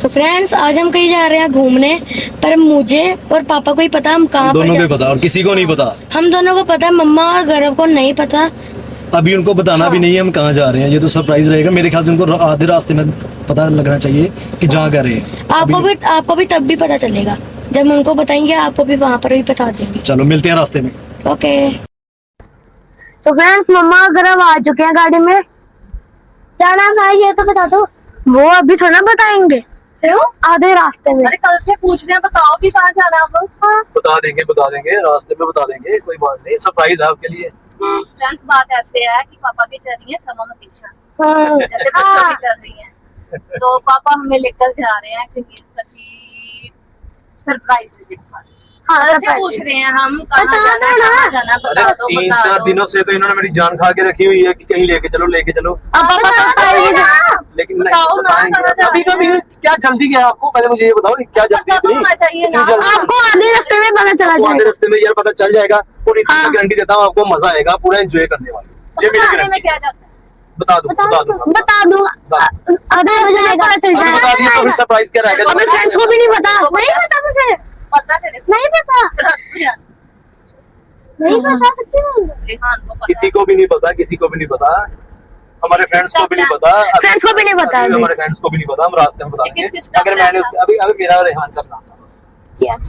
तो फ्रेंड्स आज हम कहीं जा रहे हैं घूमने, पर मुझे और पापा को ही पता हम कहाँ पर दोनों को पता और किसी को नहीं पता। हम दोनों को पता, मम्मा और गौरव को नहीं पता। अभी उनको बताना भी नहीं है हम कहाँ जा रहे हैं, ये तो सरप्राइज रहेगा। मेरे ख्याल से उनको आधे रास्ते में पता लगना चाहिए कि जहाँ जा रहे हैं। आपको भी तब भी पता चलेगा जब हम उनको बताएंगे, आपको भी वहाँ पर भी बता देंगे। चलो मिलते हैं रास्ते में। ओके। तो फ्रेंड्स मम्मा और गौरव आ चुके हैं गाड़ी में। जाना है ये तो बता दो। वो अभी थोड़ा बताएंगे, क्यों? आधे रास्ते में। अरे कल से पूछ रहे हैं, बताओ कि कहाँ जाना है आप लोग। हाँ। बता देंगे रास्ते में बता देंगे, कोई बात नहीं, सरप्राइज है आपके लिए। फ्रेंड्स बात ऐसे है कि पापा की चल रही है समर वेकेशन, हाँ। जैसे बच्चों की चल रही है। तो पापा हमें लेकर जा रहे हैं कहीं सरप्राइज विजिट पर। हाँ, कल से पूछ रहे हैं हम कहाँ जाना बता दो। 3-4 दिनों से तो इन्होंने मेरी जान खा के रखी हुई है कि कहीं लेके चलो। लेकिन अभी क्या जल्दी क्या आपको, पहले मुझे ये बताओ क्या जल्दी चाहिए ना आपको आधे रास्ते में पता चला आधे जाएगा। रास्ते में यार पता चल जाएगा। पूरी गारंटी देता हूँ आपको, मजा आएगा, पूरा एंजॉय करने वाले। ये मेरी गारंटी में क्या जाता है बता दूं आधे बजे पता चल जाएगा। सरप्राइज क्या रहेगा? अपने फ्रेंड्स को भी नहीं पता। नहीं पता मुझे, पता तेरे नहीं पता, नहीं पता सच्ची में। किसी को भी नहीं पता, हमारे फ्रेंड्स को भी नहीं पता, फ्रेंड्स को भी नहीं पता, हमारे फ्रेंड्स को भी नहीं पता। हम रास्ते में बताएंगे। अगर मैंने अभी मेरा और रेहान का प्लान था बस। यस,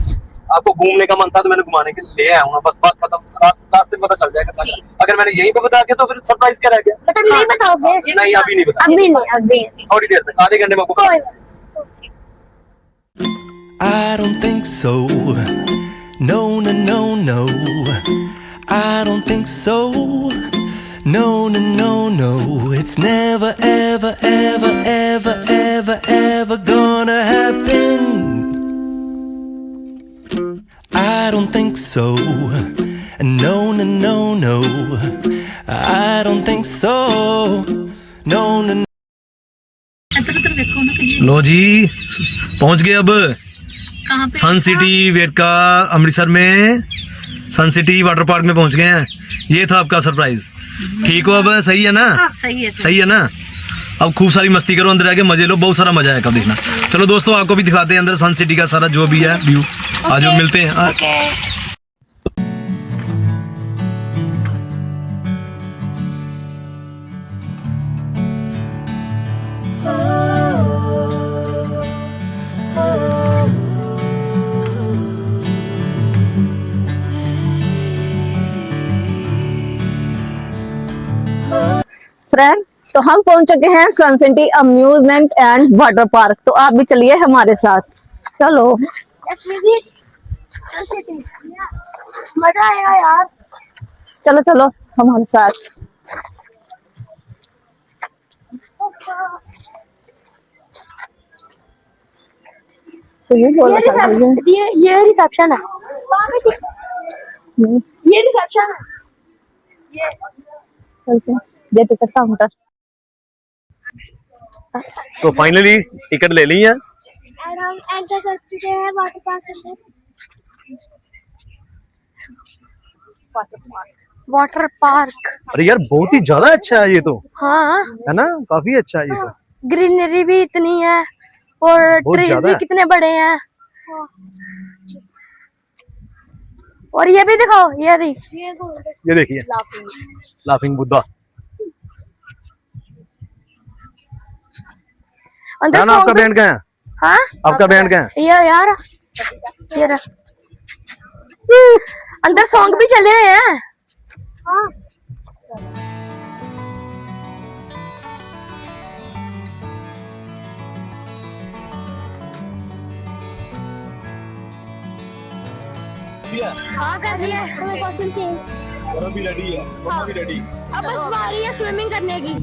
आपको घूमने का मन था तो मैंने घुमाने के लिए ले आया हूँ, बस बात खत्म। रास्ते में पता चल जाएगा। अगर मैंने यहीं पे बता दिया तो फिर सरप्राइज क्या रह गया? मतलब नहीं बताओगे? नहीं अभी नहीं बता, अभी थोड़ी देर तक, आधे घंटे में आपको। I don't think so. No, no, no, no. I don't think so. No, no, no, no. It's never, ever, ever, ever, ever, ever gonna happen. I don't think so. No, no, no, no. I don't think so. No, no, no. लो जी पहुंच गए अब सन city Verka Amritsar में। सन city water park में पहुंच गए हैं। ये था आपका सरप्राइज। ठीक हो अब? सही है ना? सही है ना? अब खूब सारी मस्ती करो, अंदर आके मजे लो, बहुत सारा मजा आएगा देखना। चलो दोस्तों आपको भी दिखाते हैं अंदर सन सिटी का सारा जो भी है व्यू। आज मिलते हैं। फ्रेंड तो हम पहुंच चुके हैं sun city amusement and water park. तो आप भी चलिए हमारे साथ। चलो मजा आएगा यार। चलो चलो हमारे साथ। तो ये बोल रहा था ये रिसेप्शन है। ये रिसेप्शन है। ये चलते हैं, ये ticket counter. So finally ticket ले ली है और हम एंटर कर चुके हैं वाटर पार्क। वाटर पार्क अरे यार बहुत ही ज्यादा अच्छा है ये तो। हाँ है ना, काफी अच्छा है ये तो। ग्रीनरी भी इतनी है और ट्रीज भी कितने बड़े हैं। और ये भी दिखाओ, ये देखिए लाफिंग बुद्धा। अंदर आपका बैंड कहाँ है? हाँ आपका बैंड कहाँ है? ये यार ये रहा। अंदर सॉन्ग भी चले हुए हैं। हाँ। हाँ कर लिया कॉस्ट्यूम चेंज। और अभी रेडी है, मम्मा भी रेडी। अब बस बारी है स्विमिंग करने की।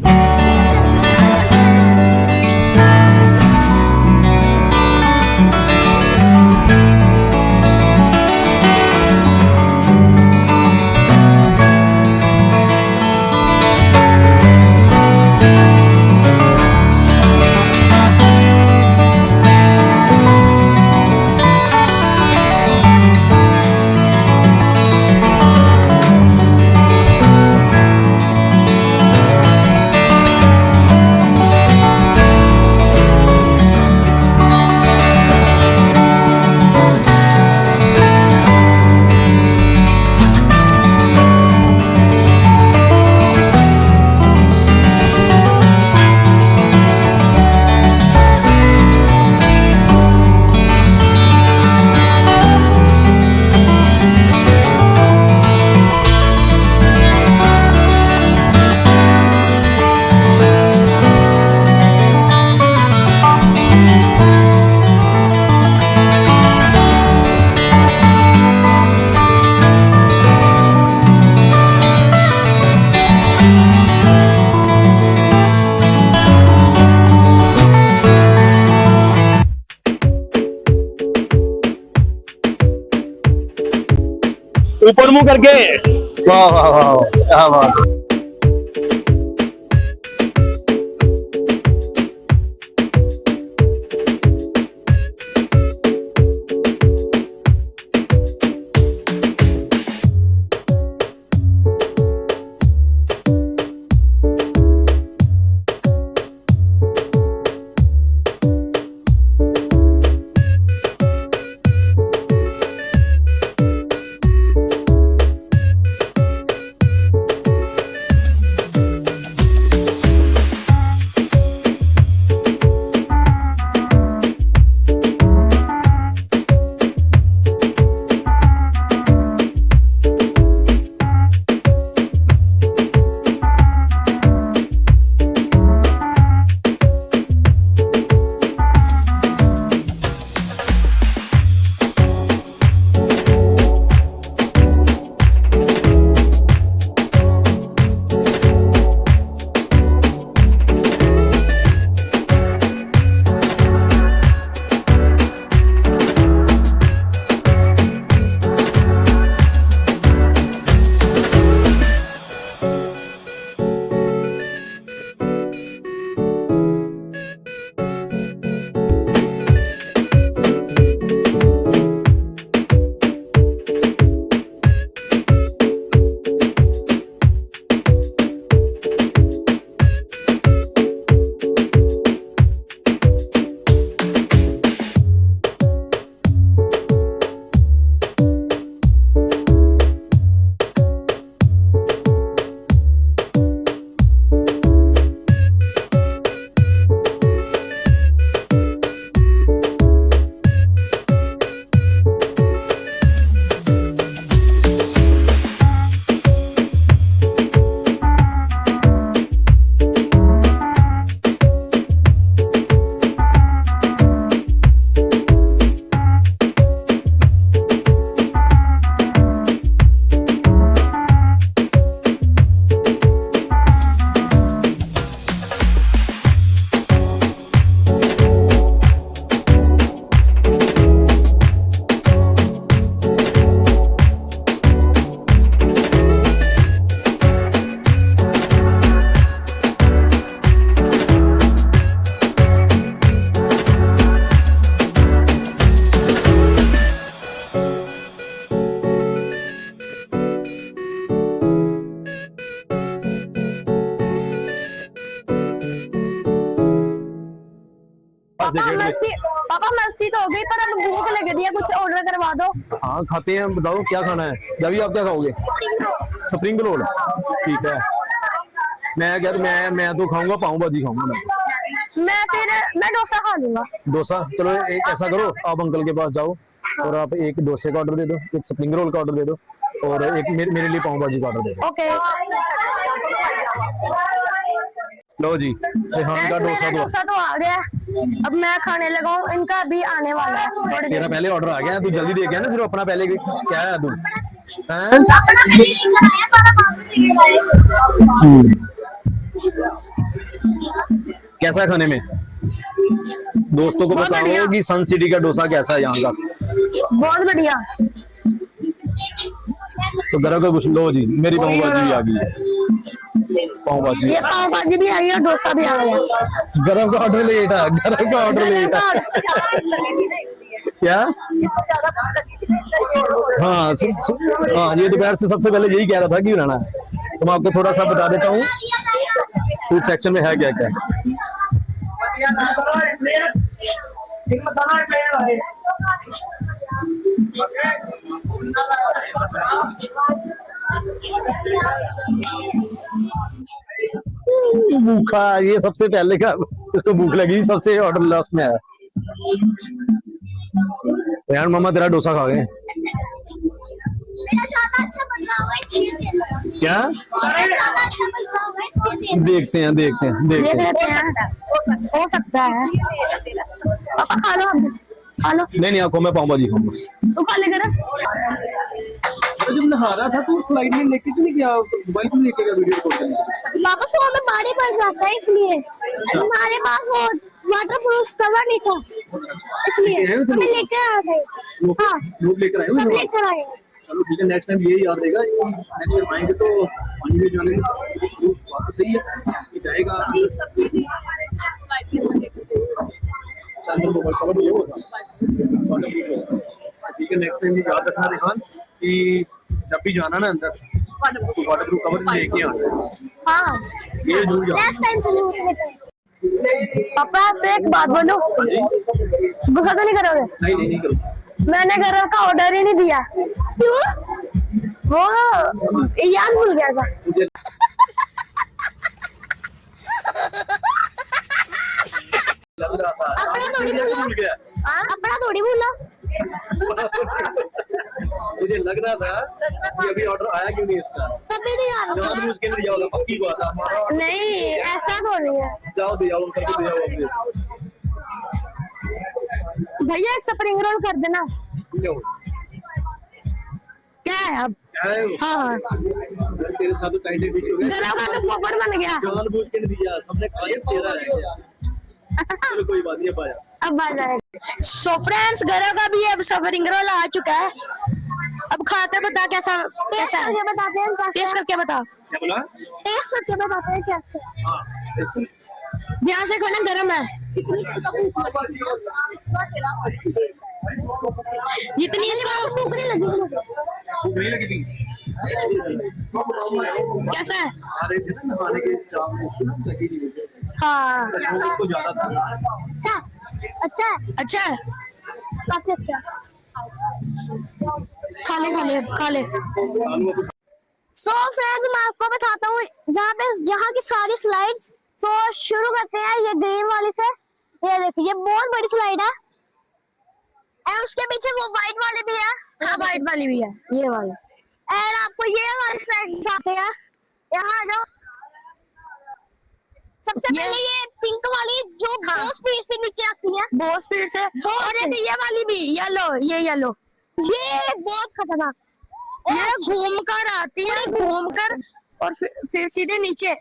ऊपर मुंह करके, वाह वाह वाह, क्या बात। पापा मस्ती तो हो गई, पर अब भूख लग रही है, कुछ ऑर्डर करवा दो। हाँ खाते हैं, बताओ क्या खाना है। जब आप क्या खाओगे? स्प्रिंग रोल, ठीक है। मैं तो खाऊंगा पाव भाजी खाऊंगा मैं डोसा खा लूंगा। डोसा, चलो एक ऐसा करो, आप अंकल के पास जाओ और आप एक डोसे का ऑर्डर दे दो, एक स्प्रिंग रोल का ऑर्डर दे दो और एक मेरे लिए पाव भाजी का ऑर्डर दे दो। ओके। लो जी, रेहान का डोसा तो आ गया, अब मैं खाने लगा हूँ, इनका भी आने वाला है थोड़ी देर। तेरा पहले ऑर्डर आ गया, तू जल्दी दे गया ना, सिर्फ अपना पहले क्या है तू? कैसा है खाने में? दोस्तों को बताओ कि सन सिटी का डोसा कैसा है यहाँ का। बहुत बढ़िया। तो गरम का कुछ लो जी, मेरी पाव भाजी भी आ गई है। पाव भाजी, ये पाव भाजी भी आई है, डोसा भी आ गया। गरम का ऑर्डर लेट है, गरम का ऑर्डर लेट है। क्या? हाँ हाँ, ये दोपहर से सबसे पहले यही कह रहा था कि बनाना है। तो मैं आपको थोड़ा सा बता देता हूँ फूड सेक्शन में है क्या क्या। भूखा, ये सबसे पहले का, इसको भूख लगी, सबसे ऑर्डर लास्ट में आया। यार मम्मा तेरा डोसा खा गए क्या? देखते हैं हो सकता है। पापा खा लो, खा लो। नहीं आपको मैं पाव भाजी खाऊंगा। तू खा ले कर। जब नहा रहा था तो स्लाइड में लेके क्यों नहीं गया, मोबाइल क्यों लेके गया वीडियो रिकॉर्ड करने? पापा फोन में पानी पड़ जाता है, इसलिए हमारे पास वो वाटर प्रूफ कवर नहीं था, इसलिए हमें लेकर आ गए। हाँ, लोग लेकर आए, सब लेकर आए। चलो ठीक है, नेक्स्ट टाइम ये याद रहेगा, नेक्स्ट टाइम आएंगे तो पानी में जाने में बात तो सही है कि जाएगा अंदर, तो कवर ये होगा ठीक है। नेक्स्ट टाइम याद रखना रिहान कि जब भी जाना ना अंदर तो वाटर प्रूफ कवर लेके आना। हाँ ये जरूर याद नेक्स्ट टाइम से जरूर से लेकर आएंगे। पापा आपसे एक बात बोलूं, गुस्सा तो नहीं करोगे? नहीं नहीं नहीं करो। मैंने घर का ऑर्डर ही नहीं दिया। क्यों? वो याद भूल गया था। मुझे लग रहा था अपना थोड़ी भूला, भूल गया। अपना थोड़ी भूला। मुझे लग रहा था कि अभी ऑर्डर आया क्यों नहीं इसका, तभी नहीं याद जहाँ होता। उसके अंदर जाओगा पक्की बात है हमारा। नहीं ऐसा थोड़ी है जाओ दे जाओ अंकल को दे जाओ भैया, एक स्प्रिंग रोल कर देना। लो। क्या है अब? क्या है वो? हाँ तेरे साथ तो टाइट बीच हो गया, गला का तो पोपट बन गया। जानबूझ के नहीं दिया, सबने खा लिया, तेरा रह गया। चलो कोई बात नहीं, अब आया। अब आ जाएगा। सो फ्रेंड्स, घरों का भी अब स्प्रिंग रोल आ चुका है। अब खाते बता कैसा कैसा है, बताते हैं। टेस्ट करके बताओ। क्या बोला? टेस्ट करके बताते हैं कैसे। हाँ ध्यान से खाना, गर्म है। जितनी इसको भूख नहीं लगी। भूख नहीं लगी थी? कैसा है? आ रहे थे ना नहाने के चाव उसको ना लगी नहीं मुझे। हाँ उसको ज्यादा था। अच्छा अच्छा अच्छा है, काफी अच्छा। खा ले खा ले खा ले। आलू अब सो फ्रेंड्स, मैं आपको बताता हूँ जहाँ की सारी स्लाइड्स। तो शुरू करते हैं ये ग्रीन वाली से। ये देखिए, ये बहुत बड़ी स्लाइड है और उसके पीछे वो व्हाइट वाली भी है। हाँ व्हाइट वाली भी है, ये वाली। और आपको ये वाली स्लाइड दिखाते हैं। यहाँ आ जाओ। सबसे पहले ये पिंक वाली जो बहुत स्पीड से नीचे आती है, बहुत स्पीड से। और ये वाली भी येलो, ये येलो, ये बहुत खतरनाक। ये घूम कर आती है, घूम कर और फिर सीधे नीचे।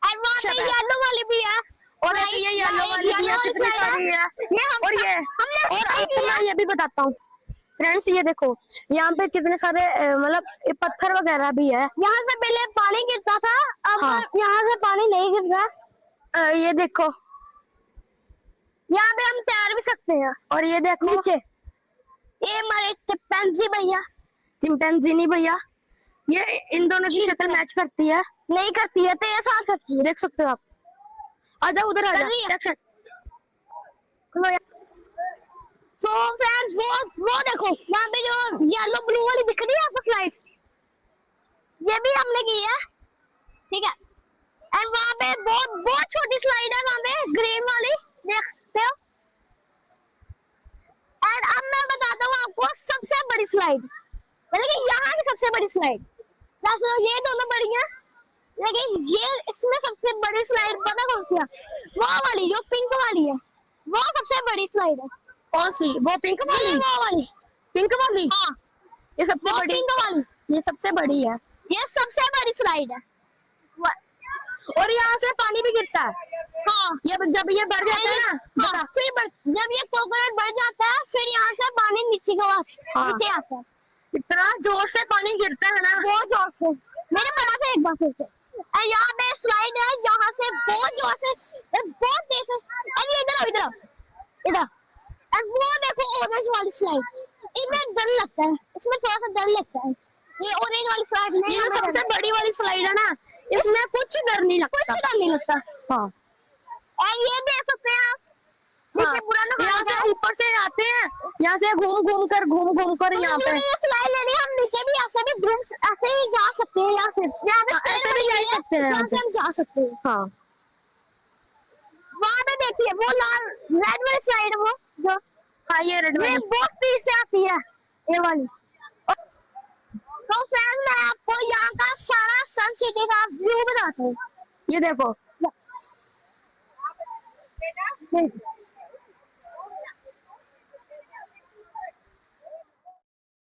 और वहाँ पे येलो वाली भी है, और ये येलो वाली भी है, कितनी सारी है। और ये और आपको मैं ये भी बताता हूँ फ्रेंड्स, ये देखो यहाँ पे कितने सारे मतलब ये पत्थर वगैरह भी है। यहाँ से पहले पानी गिरता था, अब यहाँ से पानी नहीं गिर रहा। ये देखो, यहाँ पे हम तैर भी सकते हैं। और ये देखो नीचे, ये हमारे चिंपैंजी भैया, चिंपैंजी नहीं भैया, ये इन दोनों की शक्ल मैच करती है। नहीं करती है, तेरे साथ करती है, देख सकते हो आप। आजा उधर आजा। सो फ्रेंड्स, वो देखो वहाँ पे जो येलो ब्लू वाली दिख रही है आपको स्लाइड, ये भी हमने की है, ठीक है। एंड वहाँ पे बहुत बहुत छोटी स्लाइड है, वहाँ पे ग्रीन वाली देख सकते हो। एंड अब मैं बताता हूँ आपको सबसे बड़ी स्लाइड, मतलब कि यहाँ की सबसे बड़ी स्लाइड। ये दोनों बड़ी हैं, लेकिन ये इसमें सबसे बड़ी स्लाइड पता कौन सी है? वो वाली जो पिंक वाली है, वो सबसे बड़ी स्लाइड है। कौन सी? वो पिंक वाली, वो वाली पिंक वाली। हाँ ये सबसे बड़ी पिंक वाली, ये सबसे बड़ी है, ये सबसे बड़ी स्लाइड है। और यहाँ से पानी भी गिरता है। हाँ ये जब ये बढ़ जाता है ना, हाँ, फिर जब ये कोकोनट बढ़ जाता है, फिर यहाँ से पानी नीचे को नीचे आता है। इतना जोर से पानी गिरता है ना, बहुत जोर से। मैंने पढ़ा था एक बार से। यहाँ पे स्लाइड है, यहाँ से बहुत जोर से, बहुत तेज से। अरे इधर इधर इधर, और वो देखो ऑरेंज वाली स्लाइड, इसमें डर लगता है, इसमें थोड़ा सा डर लगता है। ये ऑरेंज वाली स्लाइड नहीं, ये सबसे बड़ी वाली स्लाइड है ना, इसमें कुछ डर नहीं लगता, कुछ डर नहीं लगता। हाँ और ये देख सकते हैं आप, यहाँ से ऊपर से आते हैं, यहाँ से घूम घूम कर यहाँ पे स्लाइड लेनी, हम नीचे भी ऐसे भी घूम, ऐसे ही जा सकते हैं। यहाँ से ऐसे भी जा सकते हैं, यहाँ से हम जा सकते हैं। हाँ वहाँ पे देखिए वो लाल रेड वाली स्लाइड, वो जो, हाँ ये रेड वाली बहुत स्पीड से आती है, ये वाली। तो फ्रेंड्स, मैं आपको यहाँ का सारा सन सिटी का व्यू बताता हूँ। ये देखो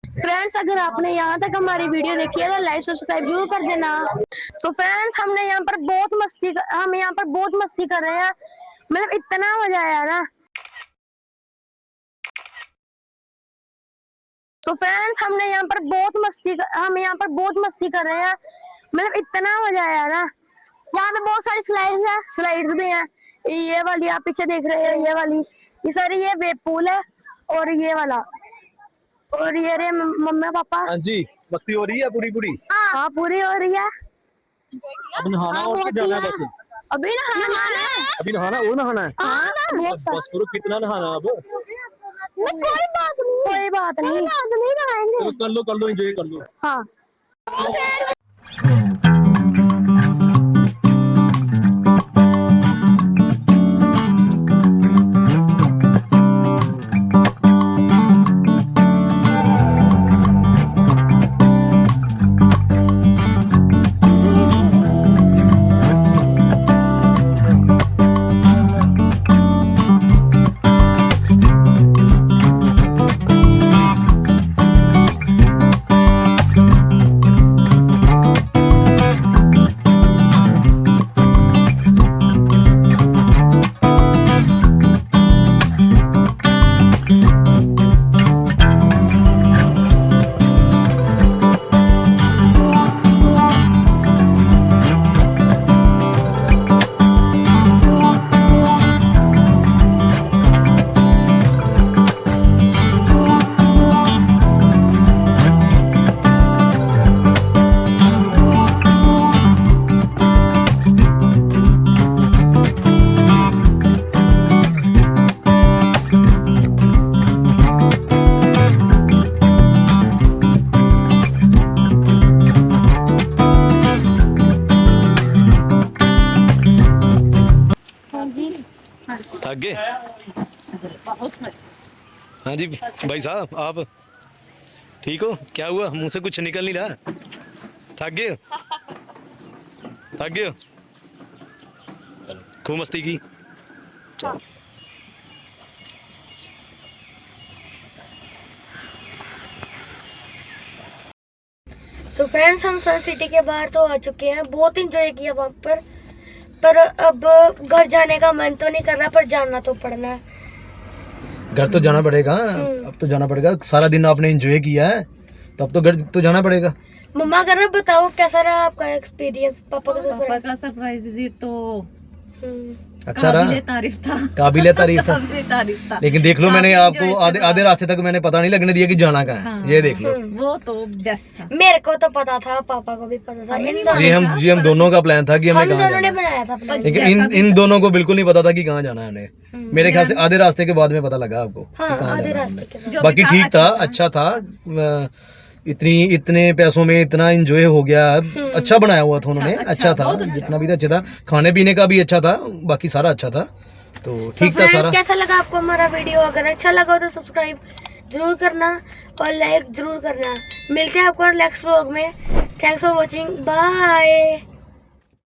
फ्रेंड्स, अगर आपने यहाँ तक हमारी वीडियो देखी है तो लाइक सब्सक्राइब जरूर कर देना। सो फ्रेंड्स, हम यहाँ पर बहुत मस्ती कर रहे हैं, मतलब इतना मजा आया ना। तो फ्रेंड्स हम यहाँ पर बहुत मस्ती कर रहे हैं, मतलब इतना मजा आया ना। यहाँ पे बहुत सारी स्लाइड्स भी हैं। ये वाली आप पीछे देख रहे हैं, ये वाली, ये सारी, ये वेव पूल है, और ये वाला, और ये रे मम्मी पापा। हाँ जी, मस्ती हो रही है पूरी। हाँ पूरी हो रही है। अब नहाना और क्या जाना है बस? अभी नहाना है। अभी नहाना और नहाना है। हाँ, बस करो, कितना नहाना है अब? कोई बात नहीं नहाएंगे। चलो कर लो एंजॉय कर लो। हाँ थक गए? हाँ जी भाई साहब, आप ठीक हो? क्या हुआ, मुंह से कुछ निकल नहीं रहा? थक गए हो? चलो, खूब मस्ती की। चलो। सो फ्रेंड्स हम सन सिटी के बाहर तो आ चुके हैं, बहुत इंजॉय किया वहाँ पर अब घर जाने का मन तो नहीं कर रहा, पर जाना तो पड़ना है। घर तो जाना पड़ेगा, अब तो जाना पड़ेगा। सारा दिन आपने एंजॉय किया है, तो अब तो घर तो जाना पड़ेगा। मम्मा अगर बताओ कैसा रहा आपका एक्सपीरियंस पापा का सरप्राइज विजिट? तो अच्छा रहा, काबिले तारीफ था। लेकिन देख लो, मैंने आपको आधे रास्ते तक मैंने पता नहीं लगने दिया कि जाना कहाँ है। हाँ, ये देख लो, वो तो बेस्ट था। मेरे को तो पता था, पापा को भी पता था। ये हम दोनों का प्लान था कि हमें कहाँ जाना है। बनाया था प्लान। लेकिन इन दोनों को बिल्कुल नहीं पता था कि कहाँ जाना है हमें। मेरे ख्याल से आधे रास्ते के बाद में पता लगा आपको कि कहाँ जाना है। बाकी ठीक था, अच्छा था। इतने पैसों में इतना एंजॉय हो गया। अच्छा बनाया हुआ था उन्होंने, अच्छा था, जितना भी था अच्छा था। खाने पीने का भी अच्छा था, बाकी सारा अच्छा था, तो ठीक था सारा। कैसा लगा आपको हमारा वीडियो? अगर अच्छा लगा हो तो सब्सक्राइब जरूर करना और लाइक जरूर करना। मिलते हैं आपको नेक्स्ट व्लॉग में। Thanks for watching, bye.